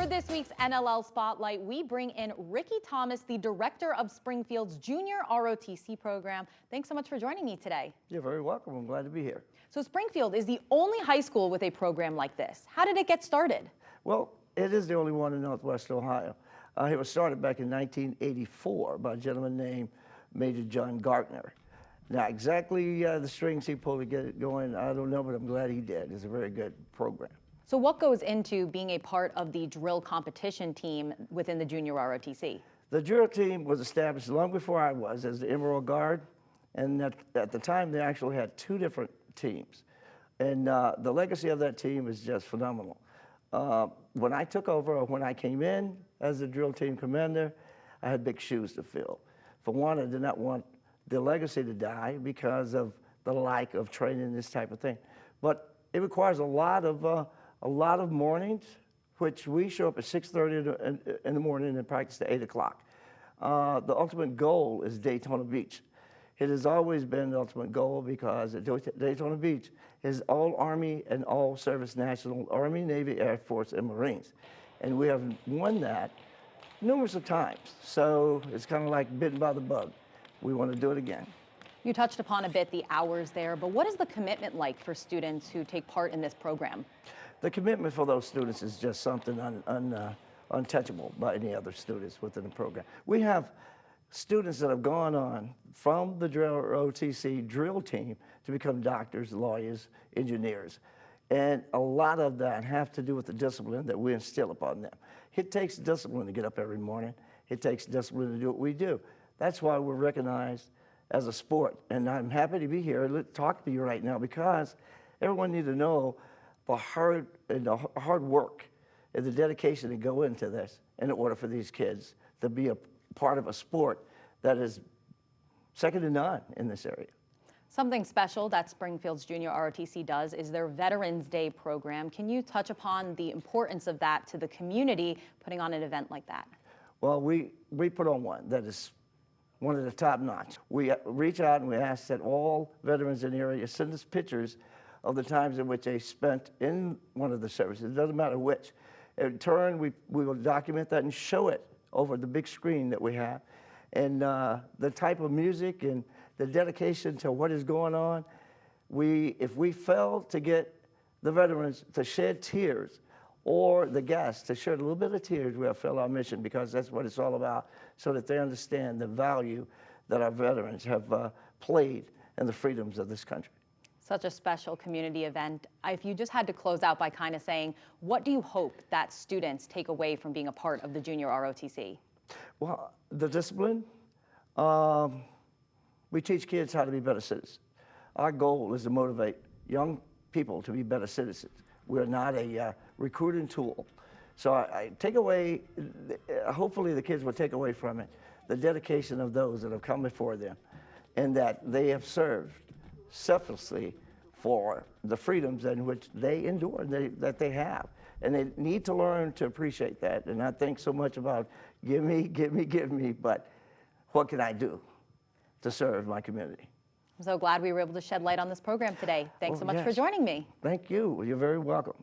For this week's NLL Spotlight, we bring in Ricky Thomas, the director of Springfield's Junior ROTC program. Thanks so much for joining me today. You're very welcome. I'm glad to be here. So Springfield is the only high school with a program like this. How did it get started? Well, it is the only one in Northwest Ohio. It was started back in 1984 by a gentleman named Major John Gartner. Now, exactly the strings he pulled to get it going, I don't know, but I'm glad he did. It's a very good program. So what goes into being a part of the drill competition team within the Junior ROTC? The drill team was established long before I was as the Emerald Guard, and at the time they actually had two different teams. And the legacy of that team is just phenomenal. When I took over, or when I came in as the drill team commander, I had big shoes to fill. For one, I did not want the legacy to die because of the lack of training, this type of thing. But it requires a lot of mornings, which we show up at 6:30 in the morning and practice at 8 o'clock. The ultimate goal is Daytona Beach. It has always been the ultimate goal because at Daytona Beach is all Army and all service national Army, Navy, Air Force, and Marines. And we have won that numerous of times. So it's kind of like bitten by the bug. We want to do it again. You touched upon a bit the hours there, but what is the commitment like for students who take part in this program? The commitment for those students is just something untouchable by any other students within the program. We have students that have gone on from the JROTC drill team to become doctors, lawyers, engineers. And a lot of that have to do with the discipline that we instill upon them. It takes discipline to get up every morning. It takes discipline to do what we do. That's why we're recognized as a sport. And I'm happy to be here talking to you right now because everyone needs to know the hard work and the dedication to go into this in order for these kids to be a part of a sport that is second to none in this area. Something special that Springfield's Junior ROTC does is their Veterans Day program. Can you touch upon the importance of that to the community, putting on an event like that? Well, we put on one that is one of the top notch. We reach out and we ask that all veterans in the area send us pictures of the times in which they spent in one of the services. It doesn't matter which. In turn, we will document that and show it over the big screen that we have. And the type of music and the dedication to what is going on, if we fail to get the veterans to shed tears or the guests to shed a little bit of tears, we have failed our mission because that's what it's all about, so that they understand the value that our veterans have played in the freedoms of this country. Such a special community event. If you just had to close out by kind of saying, what do you hope that students take away from being a part of the Junior ROTC? Well, the discipline. We teach kids how to be better citizens. Our goal is to motivate young people to be better citizens. We're not a recruiting tool. So I take away, hopefully the kids will take away from it, the dedication of those that have come before them and that they have served selflessly for the freedoms in which they endure, that they have. And they need to learn to appreciate that and not think so much about give me, but what can I do to serve my community? I'm so glad we were able to shed light on this program today. Thanks so much for joining me. Thank you. You're very welcome.